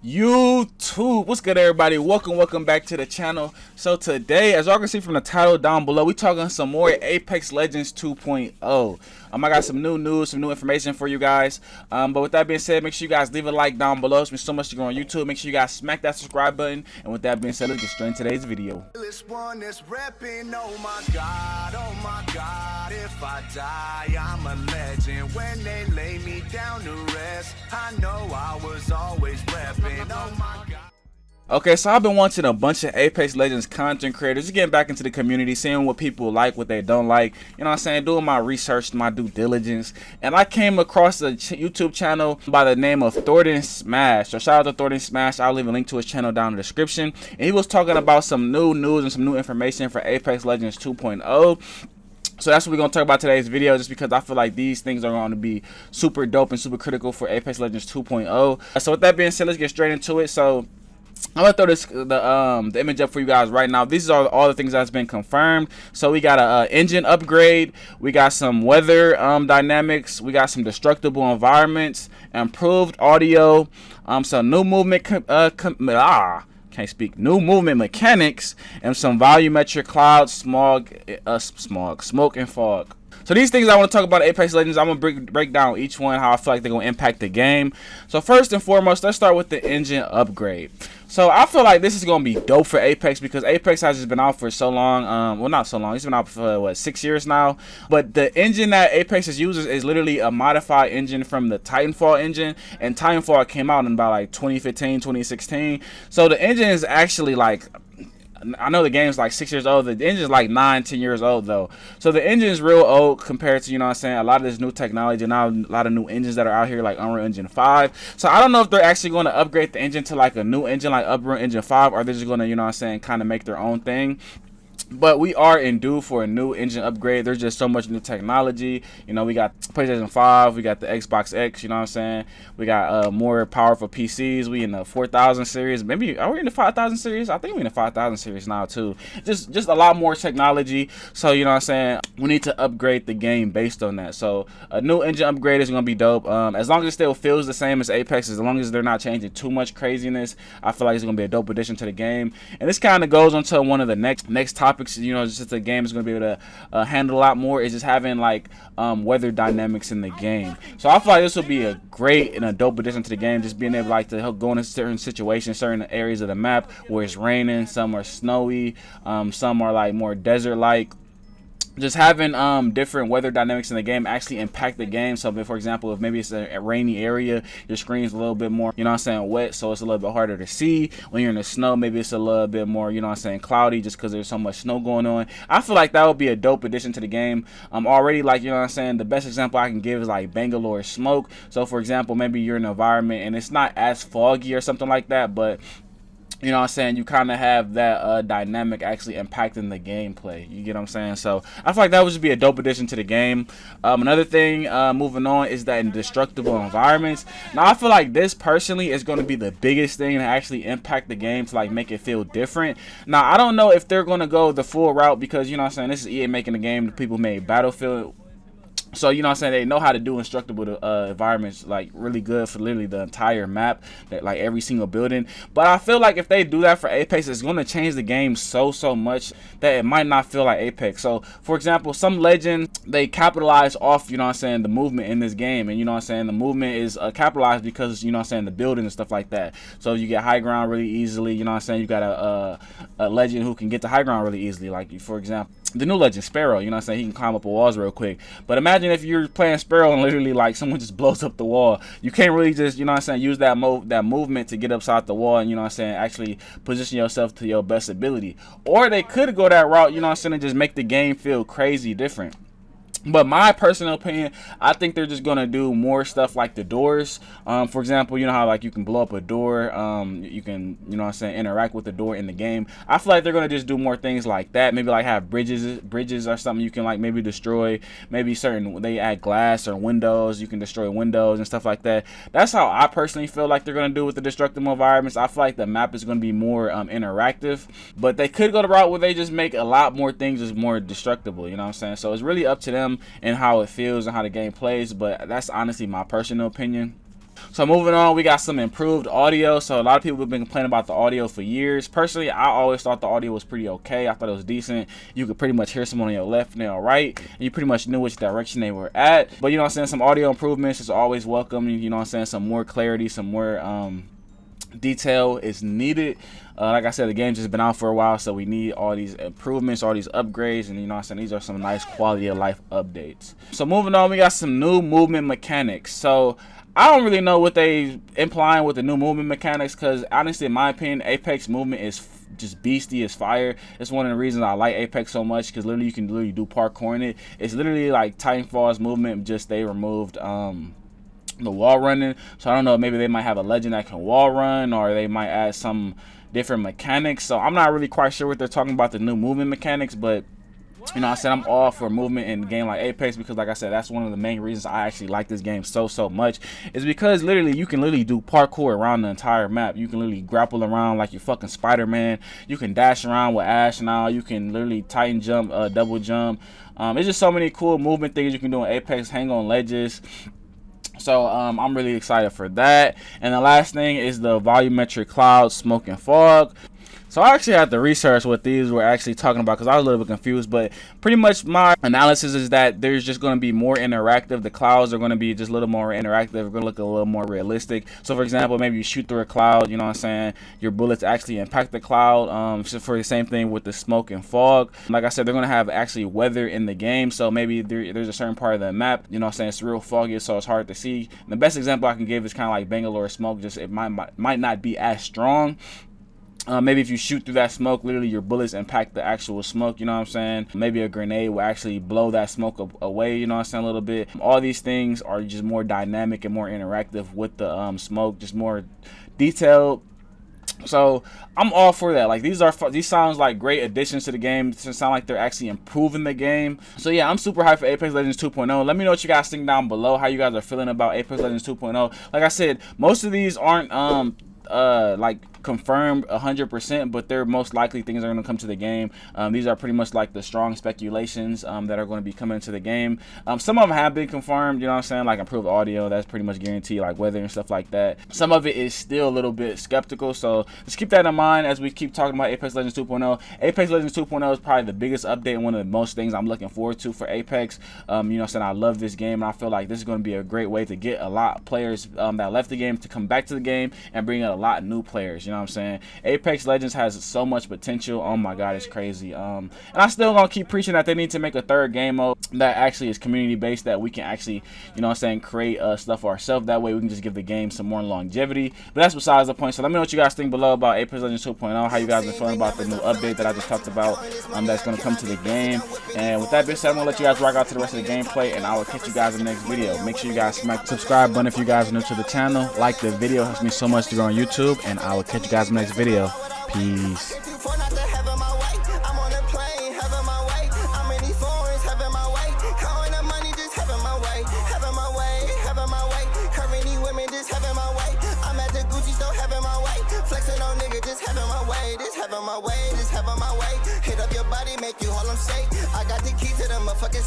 YouTube, what's good, everybody? Welcome back to the channel. So today, as y'all can see from the title down below, we talking some more Apex Legends 2.0. I got some new news, some new information for you guys. But with that being said, make sure you guys leave a like down below. It's been so much to go on YouTube. Make sure you guys smack that subscribe button. And with that being said, let's get straight into today's video. This one is repping, oh my God, if I die, I'm a legend. When they lay me down to rest, I know I was always repping, oh my God. Okay, so I've been watching a bunch of Apex Legends content creators, just getting back into the community, seeing what people like, what they don't like, you know what I'm saying, doing my research, my due diligence, and I came across a YouTube channel by the name of Thornton Smash. So shout out to Thornton Smash. I'll leave a link to his channel down in the description, and he was talking about some new news and some new information for Apex Legends 2.0. So that's what we're going to talk about today's video, just because I feel like these things are going to be super dope and super critical for Apex Legends 2.0. So with that being said, let's get straight into it. So I'm gonna throw the image up for you guys right now. These are all the things that's been confirmed. So we got a engine upgrade, we got some weather dynamics, we got some destructible environments, improved audio, some new movement new movement mechanics, and some volumetric clouds, smoke and fog. So these things I want to talk about Apex Legends. I'm going to break down each one, how I feel like they're going to impact the game. So first and foremost, let's start with the engine upgrade. So I feel like this is going to be dope for Apex, because Apex has just been out for so long. Well, not so long. It's been out for, what, 6 years now? But the engine that Apex uses is literally a modified engine from the Titanfall engine. And Titanfall came out in about like 2015, 2016. So the engine is actually like, I know the game's like 6 years old. The engine's like 9-10 years old though. So the engine is real old compared to, you know what I'm saying, a lot of this new technology. Now a lot of new engines that are out here, like Unreal Engine 5. So I don't know if they're actually going to upgrade the engine to like a new engine like Unreal Engine 5, or they're just going to, you know what I'm saying, kind of make their own thing. But we are in due for a new engine upgrade. There's just so much new technology. You know, we got PlayStation 5, we got the Xbox X, you know what I'm saying? We got more powerful PCs. We in the 4000 series. Maybe, are we in the 5000 series? I think we're in the 5000 series now too. Just a lot more technology. So, you know what I'm saying? We need to upgrade the game based on that. So, a new engine upgrade is going to be dope. As long as it still feels the same as Apex, as long as they're not changing too much craziness, I feel like it's going to be a dope addition to the game. And this kind of goes into one of the next topics. You know, just the game is going to be able to handle a lot more, is just having like weather dynamics in the game. So I feel like this will be a great and a dope addition to the game, just being able like to help go into certain situations, certain areas of the map where it's raining, some are snowy, some are like more desert like. Just having different weather dynamics in the game actually impact the game. So for example, if maybe it's a rainy area, your screen's a little bit more, you know what I'm saying, wet, so it's a little bit harder to see. When you're in the snow, maybe it's a little bit more, you know what I'm saying, cloudy, just because there's so much snow going on. I feel like that would be a dope addition to the game. Already, like, you know what I'm saying, the best example I can give is like Bangalore smoke. So for example, maybe you're in an environment and it's not as foggy or something like that, but you know what I'm saying, you kind of have that dynamic actually impacting the gameplay. You get what I'm saying? So I feel like that would just be a dope addition to the game. Another thing, moving on, is that in destructible environments. Now I feel like this personally is going to be the biggest thing to actually impact the game, to like make it feel different. Now I don't know if they're going to go the full route, because, you know what I'm saying, this is EA making the game. The people made Battlefield. So, you know what I'm saying, they know how to do destructible environments like really good for literally the entire map, that like every single building. But I feel like if they do that for Apex, it's going to change the game so much that it might not feel like Apex. So for example, some legends, they capitalize off, you know what I'm saying, the movement in this game. And you know what I'm saying, the movement is capitalized because, you know what I'm saying, the building and stuff like that. So you get high ground really easily, you know what I'm saying. You got a legend who can get to high ground really easily, like for example the new legend Sparrow, you know what I'm saying, he can climb up the walls real quick. But imagine if you're playing Sparrow and literally like someone just blows up the wall. You can't really just, you know what I'm saying, use that movement to get upside the wall and, you know what I'm saying, actually position yourself to your best ability. Or they could go that route, you know what I'm saying, and just make the game feel crazy different. But my personal opinion, I think they're just gonna do more stuff like the doors. For example, you know how like you can blow up a door, you can, you know what I'm saying, interact with the door in the game. I feel like they're gonna just do more things like that. Maybe like have bridges or something you can like maybe destroy. Maybe they add glass or windows, you can destroy windows and stuff like that. That's how I personally feel like they're gonna do with the destructible environments. I feel like the map is gonna be more interactive, but they could go the route where they just make a lot more things just more destructible. You know what I'm saying? So it's really up to them and how it feels and how the game plays, but that's honestly my personal opinion. So moving on, we got some improved audio. So a lot of people have been complaining about the audio for years. Personally, I always thought the audio was pretty okay. I thought it was decent. You could pretty much hear someone on your left and your right, and you pretty much knew which direction they were at. But you know what I'm saying, some audio improvements is always welcome. You know what I'm saying, some more clarity, some more detail is needed. Like I said, the game's just been out for a while, so we need all these improvements, all these upgrades, and you know what I'm saying, these are some nice quality of life updates. So moving on, we got some new movement mechanics. So I don't really know what they implying with the new movement mechanics, because honestly, in my opinion, Apex movement is just beastie as fire. It's one of the reasons I like Apex so much, because literally you can literally do parkour in it. It's literally like Titanfall's movement, just they removed the wall running. So I don't know, maybe they might have a legend that can wall run, or they might add some different mechanics. So I'm not really quite sure what they're talking about the new movement mechanics, but you know, I said I'm all for movement in a game like Apex, because like I said, that's one of the main reasons I actually like this game so much, is because literally you can literally do parkour around the entire map. You can literally grapple around like you're fucking Spider-Man. You can dash around with Ash now. You can literally Titan jump, double jump. It's just so many cool movement things you can do in Apex, hang on ledges. So I'm really excited for that. And the last thing is the volumetric cloud, smoke, and fog. So I actually had to research what these were actually talking about, because I was a little bit confused, but pretty much my analysis is that there's just going to be more interactive. The clouds are going to be just a little more interactive. They're going to look a little more realistic. So for example, maybe you shoot through a cloud, you know what I'm saying, your bullets actually impact the cloud. So for the same thing with the smoke and fog, like I said, they're going to have actually weather in the game. So maybe there's a certain part of the map, you know what I'm saying, it's real foggy, so it's hard to see. And the best example I can give is kind of like Bangalore smoke. Just it might not be as strong. Maybe if you shoot through that smoke, literally your bullets impact the actual smoke, you know what I'm saying? Maybe a grenade will actually blow that smoke away, you know what I'm saying, a little bit. All these things are just more dynamic and more interactive with the smoke, just more detailed. So I'm all for that. Like these sounds like great additions to the game. It sound like they're actually improving the game. So yeah, I'm super hyped for Apex Legends 2.0. Let me know what you guys think down below, how you guys are feeling about Apex Legends 2.0. Like I said, most of these aren't like confirmed 100%, but they're most likely things are going to come to the game. These are pretty much like the strong speculations that are going to be coming to the game. Some of them have been confirmed, you know what I'm saying, like improved audio, that's pretty much guaranteed, like weather and stuff like that. Some of it is still a little bit skeptical, so just keep that in mind as we keep talking about Apex Legends 2.0. Apex Legends 2.0 is probably the biggest update and one of the most things I'm looking forward to for Apex. You know what I'm saying, I love this game, and I feel like this is going to be a great way to get a lot of players that left the game to come back to the game and bring in a lot of new players, you know what I'm saying. Apex Legends has so much potential. Oh my god, it's crazy. And I still gonna keep preaching that they need to make a third game mode that actually is community based, that we can actually, you know what I'm saying, create stuff for ourselves. That way we can just give the game some more longevity. But that's besides the point. So let me know what you guys think below about Apex Legends 2.0, how you guys are feeling about the new update that I just talked about that's gonna come to the game. And with that being said, I'm gonna let you guys rock out to the rest of the gameplay, and I will catch you guys in the next video. Make sure you guys smack the subscribe button if you guys are new to the channel. Like the video, helps me so much to grow on YouTube, and I will catch you guys in the next video. Peace. Hit up your body, make you all I'm shake. I got the key to the motherfucking safe.